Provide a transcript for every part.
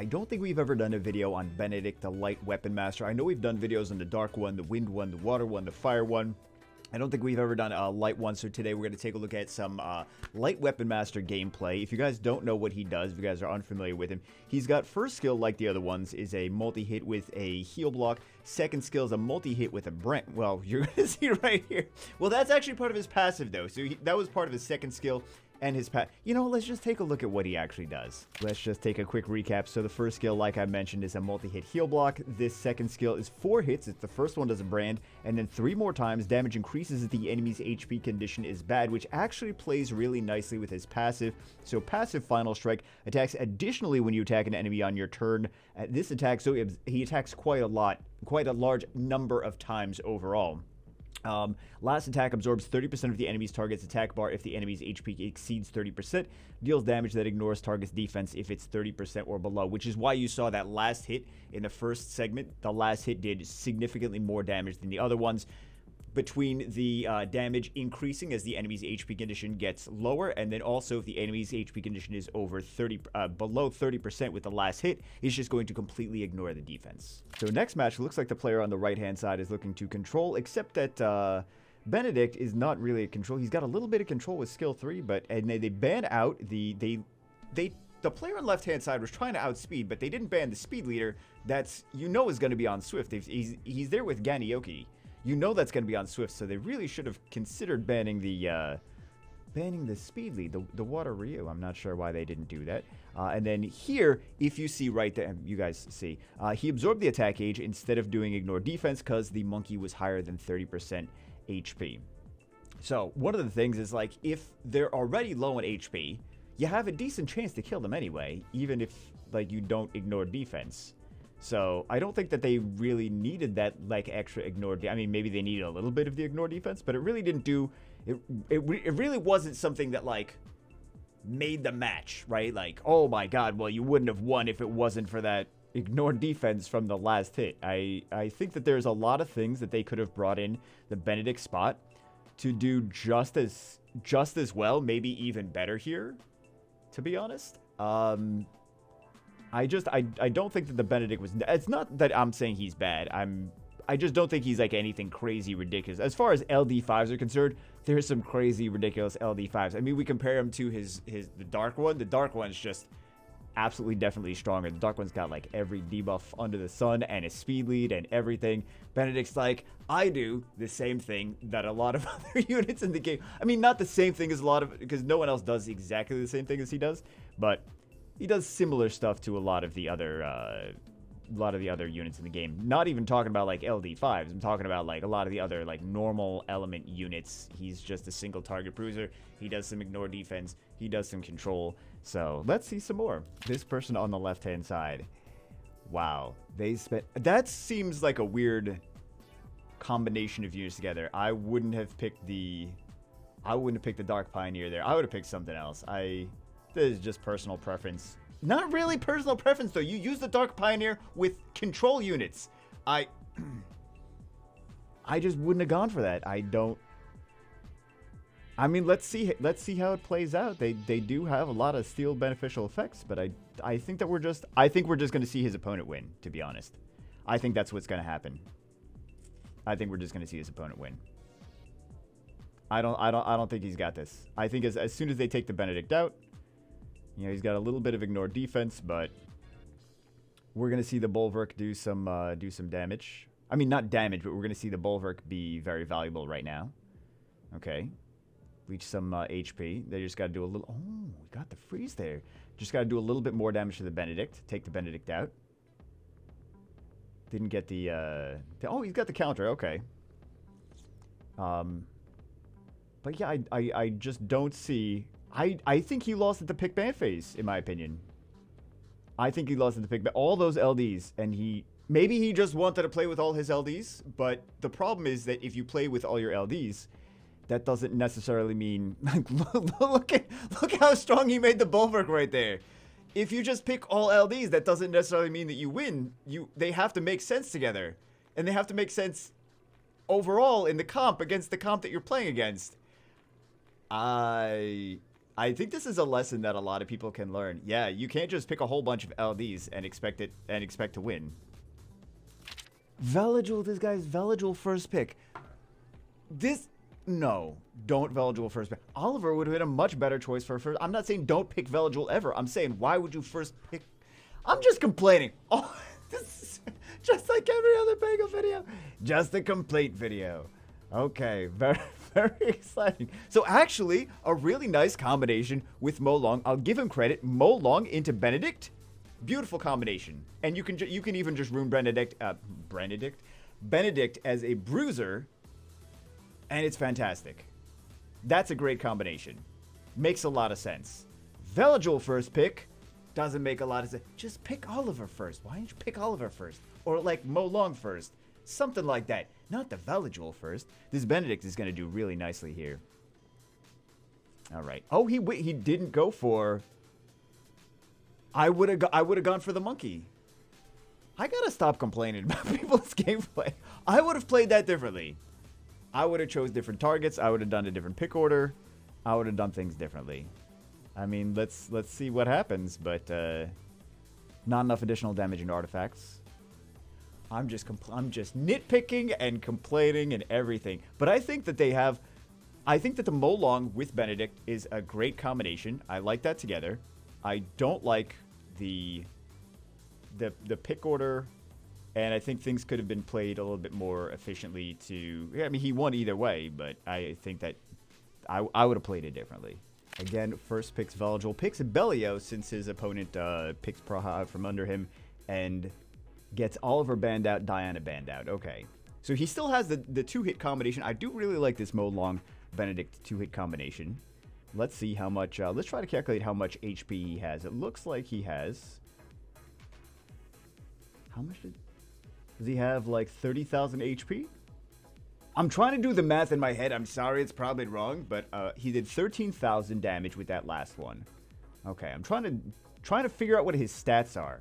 don't think we've ever done a video on Benedict, the light weapon master. I know we've done videos on the dark one, the wind one, the water one, the fire one. I don't think we've ever done a light one, so today we're going to take a look at some light weapon master gameplay. If you guys don't know what he does, if you guys are unfamiliar with him, he's got first skill, like the other ones, is a multi-hit with a heal block. Second skill is a multi-hit with a brand. Well, you're going to see right here. Well, that's actually part of his passive, though. So that was part of his second skill. And his you know, let's just take a look at what he actually does. Let's just take a quick recap. So the first skill, like I mentioned, is a multi-hit heal block. This second skill is 4 hits. It's the first one does a brand, and then 3 more times damage increases if the enemy's HP condition is bad, which actually plays really nicely with his passive. So passive final strike attacks additionally when you attack an enemy on your turn. This attack, so he attacks quite a large number of times overall. Last attack absorbs 30% of the enemy's target's attack bar if the enemy's HP exceeds 30%. Deals damage that ignores target's defense if it's 30% or below, which is why you saw that last hit in the first segment. The last hit did significantly more damage than the other ones. Between the damage increasing as the enemy's HP condition gets lower, and then also if the enemy's HP condition is over below 30% with the last hit, he's just going to completely ignore the defense. So next match, looks like the player on the right-hand side is looking to control, except that Benedict is not really a control. He's got a little bit of control with skill 3, but they ban out the player on left-hand side was trying to outspeed, but they didn't ban the speed leader. That's, you know, is going to be on Swift. He's there with Ganioki. You know that's going to be on Swift, so they really should have considered banning the speed lead, the water Ryu. I'm not sure why they didn't do that. And then here, if you see right there, you guys see, he absorbed the attack gauge instead of doing ignore defense because the monkey was higher than 30% HP. So one of the things is, like, if they're already low on HP, you have a decent chance to kill them anyway, even if, like, you don't ignore defense. So I don't think that they really needed that, like, extra ignore. I mean, maybe they needed a little bit of the ignore defense, but it really didn't do. It really wasn't something that, like, made the match, right? Like, oh my God, well, you wouldn't have won if it wasn't for that ignore defense from the last hit. I think that there's a lot of things that they could have brought in the Benedict spot to do just as well, maybe even better here, to be honest. I don't think that the Benedict was. It's not that I'm saying he's bad. I just don't think he's like anything crazy ridiculous. As far as LD5s are concerned, there's some crazy ridiculous LD5s. I mean, we compare him to the dark one. The dark one's just absolutely definitely stronger. The dark one's got like every debuff under the sun and a speed lead and everything. Benedict's like, I do the same thing that a lot of other units in the game. I mean, not the same thing as because no one else does exactly the same thing as he does, but he does similar stuff to a lot of the other units in the game. Not even talking about like LD5s. I'm talking about like a lot of the other like normal element units. He's just a single target bruiser. He does some ignore defense. He does some control. So let's see some more. This person on the left-hand side. Wow. That seems like a weird combination of units together. I wouldn't have picked the Dark Pioneer there. I would have picked something else. This is just personal preference. Not really personal preference, though. You use the Dark Pioneer with control units. I just wouldn't have gone for that. I mean, let's see how it plays out. They do have a lot of steel beneficial effects, but I think we're just going to see his opponent win, to be honest. I think that's what's going to happen. I think we're just going to see his opponent win. I don't think he's got this. I think as soon as they take the Benedict out, you know, he's got a little bit of ignore defense, but we're going to see the Bulwark do some damage. I mean, not damage, but we're going to see the Bulwark be very valuable right now. Okay. Reach some HP. They just got to do a little... Oh, we got the freeze there. Just got to do a little bit more damage to the Benedict. Take the Benedict out. Didn't get the... Oh, he's got the counter. Okay. But yeah, I just don't see... I think he lost at the pick ban phase, in my opinion. I think he lost at the pick ban. All those LDs, and maybe he just wanted to play with all his LDs, but the problem is that if you play with all your LDs, that doesn't necessarily mean... look how strong he made the Bulwark right there. If you just pick all LDs, that doesn't necessarily mean that you win. They have to make sense together. And they have to make sense overall in the comp against the comp that you're playing against. I think this is a lesson that a lot of people can learn. Yeah, you can't just pick a whole bunch of LDs and expect to win. Veligil, this guy's Veligil first pick. No, don't Veligil first pick. Oliver would have been a much better choice for first. I'm not saying don't pick Veligil ever. I'm saying, why would you first pick? I'm just complaining. Oh, this is just like every other bagel video. Just a complete video. Okay, very, very exciting. So actually, a really nice combination with Molong. I'll give him credit. Molong into Benedict. Beautiful combination. And you can even just rune Benedict as a bruiser, and it's fantastic. That's a great combination. Makes a lot of sense. Veligil first pick doesn't make a lot of sense. Just pick Oliver first. Why didn't you pick Oliver first? Or like Molong first. Something like that. Not the Veligil first. This Benedict is going to do really nicely here. All right. Oh, he didn't go for... I would have gone for the monkey. I gotta stop complaining about people's gameplay. I would have played that differently. I would have chose different targets. I would have done a different pick order. I would have done things differently. I mean, let's see what happens, but not enough additional damage and artifacts. I'm just nitpicking and complaining and everything. But I think that I think that the Molong with Benedict is a great combination. I like that together. I don't like the pick order, and I think things could have been played a little bit more efficiently to... Yeah, I mean, he won either way, but I think that I would have played it differently. Again, first picks Veligil, picks Bellio since his opponent picks Praha out from under him, and gets Oliver banned out, Diana banned out. Okay. So he still has the two-hit combination. I do really like this Molong Benedict two-hit combination. Let's see how much... let's try to calculate how much HP he has. It looks like he has... How much does he have? Like 30,000 HP? I'm trying to do the math in my head. I'm sorry, it's probably wrong, but he did 13,000 damage with that last one. Okay, I'm trying to figure out what his stats are.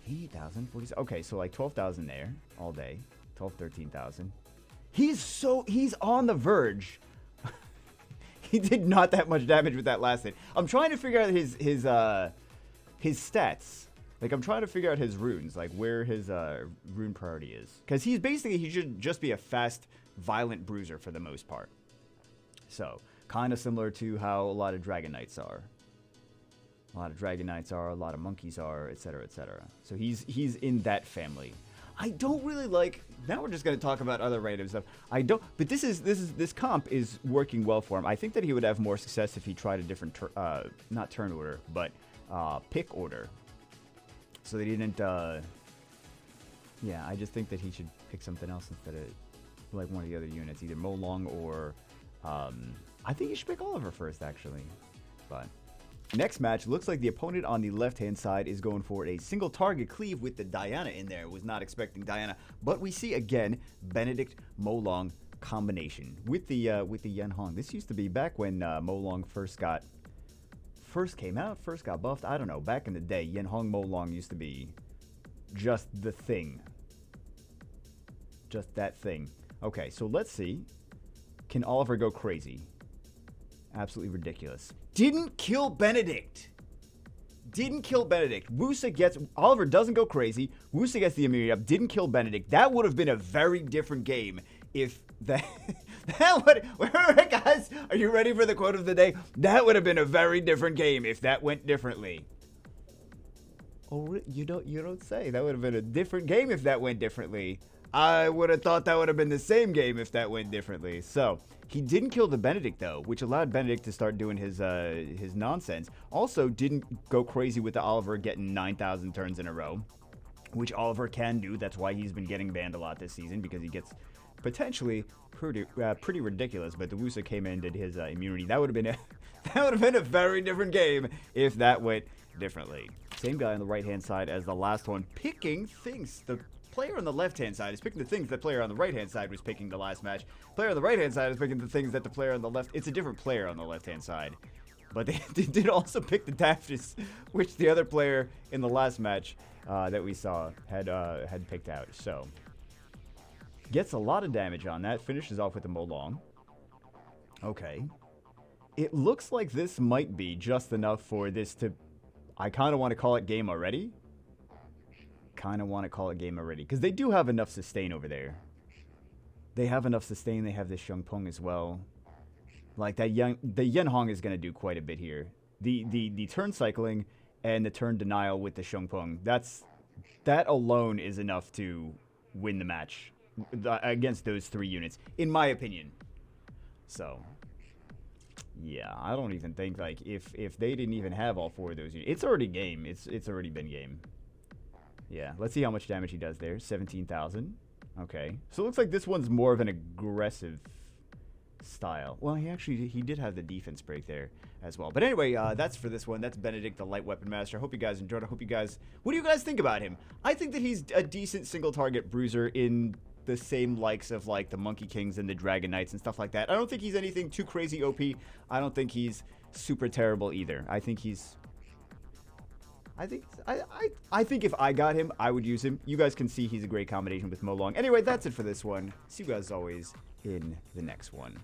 80,000, 40. Okay, so like 12,000 there all day. 12, 13,000. He's on the verge. He did not that much damage with that last hit. I'm trying to figure out his stats. Like, I'm trying to figure out his runes, like where his rune priority is. Because he should just be a fast, violent bruiser for the most part. So, kind of similar to how a lot of Dragon Knights are. A lot of Dragon Knights are, a lot of monkeys are, etc., etc. So he's in that family. I don't really like... Now we're just going to talk about other random stuff. But this comp is working well for him. I think that he would have more success if he tried a different, not turn order, but pick order. So they didn't, yeah, I just think that he should pick something else instead of, like, one of the other units. Either Molong or, I think he should pick Oliver first, actually. But next match, looks like the opponent on the left-hand side is going for a single target cleave with the Diana in there. Was not expecting Diana. But we see, again, Benedict Molong combination with the Yenhong. This used to be back when Molong first got... First got buffed. I don't know. Back in the day, Yenhong Molong used to be just the thing. Just that thing. Okay, so let's see. Can Oliver go crazy? Absolutely ridiculous. Didn't kill Benedict. Wusa gets... Oliver doesn't go crazy. Wusa gets the immunity up. Didn't kill Benedict. That would have been a very different game if that... Guys, are you ready for the quote of the day? That would have been a very different game if that went differently. Oh, you don't say. That would have been a different game if that went differently. I would have thought that would have been the same game if that went differently. So, he didn't kill the Benedict, though, which allowed Benedict to start doing his nonsense. Also, didn't go crazy with the Oliver getting 9,000 turns in a row, which Oliver can do. That's why he's been getting banned a lot this season, because he gets potentially pretty ridiculous. But the Wusa came in and did his immunity. That would have been a very different game if that went differently. Same guy on the right-hand side as the last one, picking things. The player on the left-hand side is picking the things that player on the right-hand side was picking the last match. Player on the right-hand side is picking the things that the player on the left... It's a different player on the left-hand side. But they did also pick the dashes, which the other player in the last match that we saw had picked out. So, gets a lot of damage on that. Finishes off with the Molong. Okay. It looks like this might be just enough for this to... I kind of want to call it game already. Because they do have enough sustain over there. They have enough sustain. They have this Shungpung as well. Like, the Yenhong is going to do quite a bit here. The turn cycling and the turn denial with the Shungpung, that alone is enough to win the match against those 3 units, in my opinion. So, yeah, I don't even think, like, if they didn't even have all 4 of those units, it's already game. It's already been game. Yeah, let's see how much damage he does there. 17,000. Okay. So it looks like this one's more of an aggressive style. Well, he did have the defense break there as well. But anyway, that's for this one. That's Benedict, the Light Weapon Master. I hope you guys enjoyed. What do you guys think about him? I think that he's a decent single target bruiser in the same likes of like the Monkey Kings and the Dragon Knights and stuff like that. I don't think he's anything too crazy OP. I don't think he's super terrible either. I think he's... I think if I got him, I would use him. You guys can see he's a great combination with Molong. Anyway, that's it for this one. See you guys always in the next one.